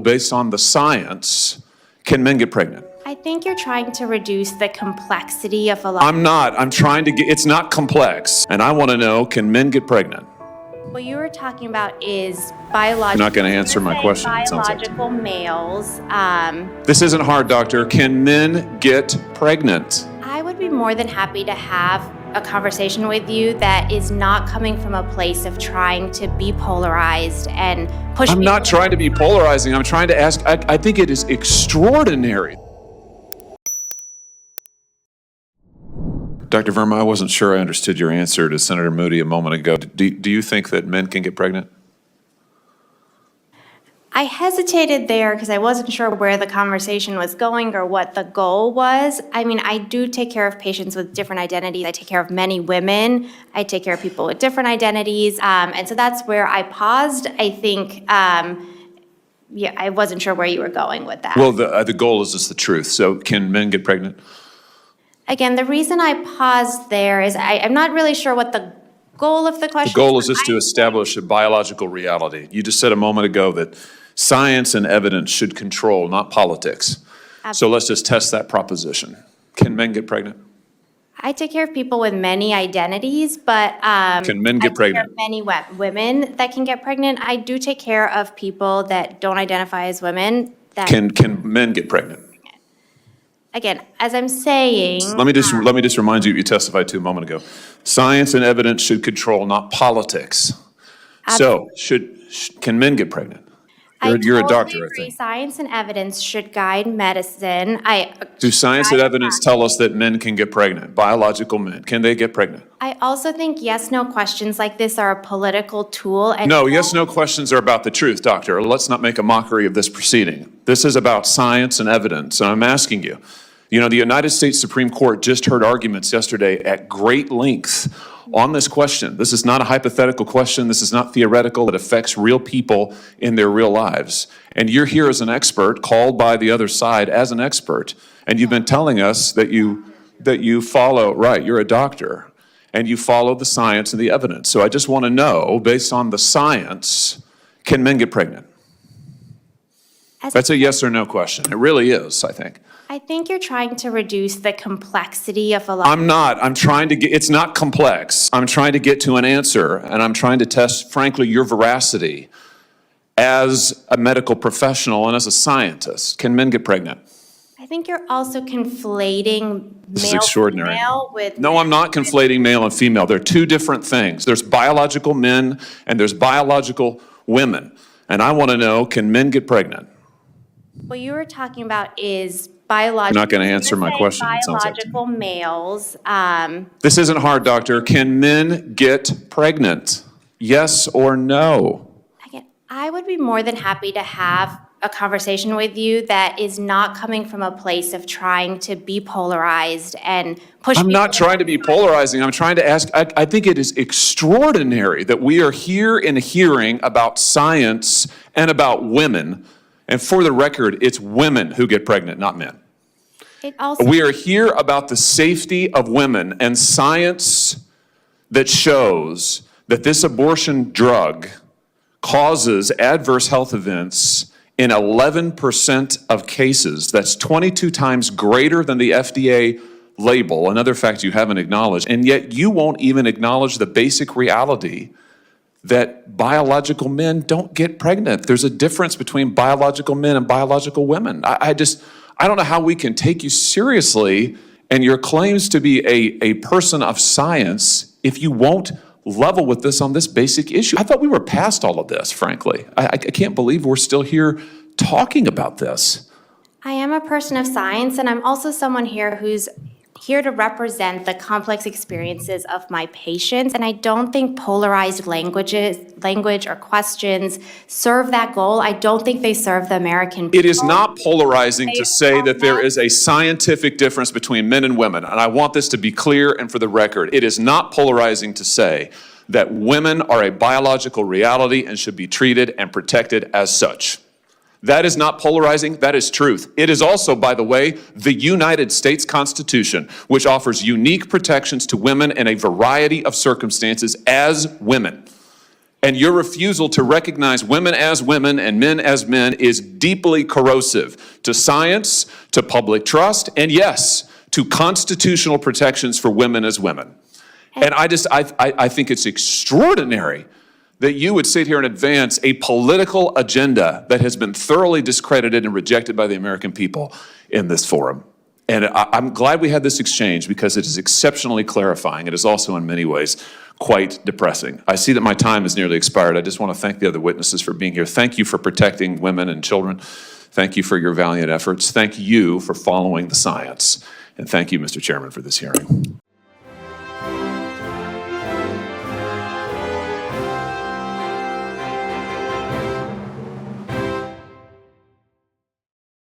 based on the science, can men get pregnant? I think you're trying to reduce the complexity of a lot. I'm not. I'm trying to get, it's not complex. And I want to know, can men get pregnant? What you were talking about is biological. You're not going to answer my question. Biological males. This isn't hard, doctor. Can men get pregnant? I would be more than happy to have a conversation with you that is not coming from a place of trying to be polarized and push. I'm not trying to be polarizing. I'm trying to ask. I think it is extraordinary. Dr. Verma, I wasn't sure I understood your answer to Senator Moody a moment ago. Do you think that men can get pregnant? I hesitated there because I wasn't sure where the conversation was going or what the goal was. I mean, I do take care of patients with different identities. I take care of many women. I take care of people with different identities. And so that's where I paused. I think, yeah, I wasn't sure where you were going with that. Well, the goal is just the truth. So can men get pregnant? Again, the reason I paused there is I'm not really sure what the goal of the question is. The goal is just to establish a biological reality. You just said a moment ago that science and evidence should control, not politics. Absolutely. So let's just test that proposition. Can men get pregnant? I take care of people with many identities, but can men get pregnant? I take care of many women that can get pregnant. I do take care of people that don't identify as women. That Can men get pregnant? Again, as I'm saying, Let me just remind you what you testified to a moment ago. Science and evidence should control, not politics. So can men get pregnant? You're a doctor, I think. Science and evidence should guide medicine. Do science and evidence tell us that men can get pregnant? Biological men, can they get pregnant? I also think yes/no questions like this are a political tool. And no, yes/no questions are about the truth, doctor. Let's not make a mockery of this proceeding. This is about science and evidence, and I'm asking you. You know, the United States Supreme Court just heard arguments yesterday at great length on this question. This is not a hypothetical question. This is not theoretical. It affects real people in their real lives. And you're here as an expert, called by the other side as an expert. And you've been telling us that you follow, right, you're a doctor, and you follow the science and the evidence. So I just want to know, based on the science, can men get pregnant? That's a yes or no question. It really is, I think. I think you're trying to reduce the complexity of a lot. I'm not. I'm trying to get, it's not complex. I'm trying to get to an answer, and I'm trying to test, frankly, your veracity as a medical professional and as a scientist. Can men get pregnant? I think you're also conflating This is extraordinary. Male with No, I'm not conflating male and female. They're two different things. There's biological men and there's biological women. And I want to know, can men get pregnant? What you were talking about is biological. You're not going to answer my question. Biological males. This isn't hard, doctor. Can men get pregnant? Yes or no? Again, I would be more than happy to have a conversation with you that is not coming from a place of trying to be polarized and push. I'm not trying to be polarizing. I'm trying to ask, I think it is extraordinary that we are here in a hearing about science and about women. And for the record, it's women who get pregnant, not men. We are here about the safety of women and science that shows that this abortion drug causes adverse health events in 11% of cases. That's 22 times greater than the FDA label, another fact you haven't acknowledged. And yet you won't even acknowledge the basic reality that biological men don't get pregnant. There's a difference between biological men and biological women. I don't know how we can take you seriously and your claims to be a person of science if you won't level with this on this basic issue. I thought we were past all of this, frankly. I can't believe we're still here talking about this. I am a person of science, and I'm also someone here who's here to represent the complex experiences of my patients, and I don't think polarized language or questions serve that goal. I don't think they serve the American people. It is not polarizing to say that there is a scientific difference between men and women, and I want this to be clear and for the record. It is not polarizing to say that women are a biological reality and should be treated and protected as such. That is not polarizing, that is truth. It is also, by the way, the United States Constitution, which offers unique protections to women in a variety of circumstances as women. And your refusal to recognize women as women and men as men is deeply corrosive to science, to public trust, and yes, to constitutional protections for women as women. And I think it's extraordinary that you would sit here and advance a political agenda that has been thoroughly discredited and rejected by the American people in this forum. And I'm glad we had this exchange because it is exceptionally clarifying. It is also in many ways quite depressing. I see that my time has nearly expired. I just want to thank the other witnesses for being here. Thank you for protecting women and children. Thank you for your valiant efforts. Thank you for following the science. And thank you, Mr. Chairman, for this hearing.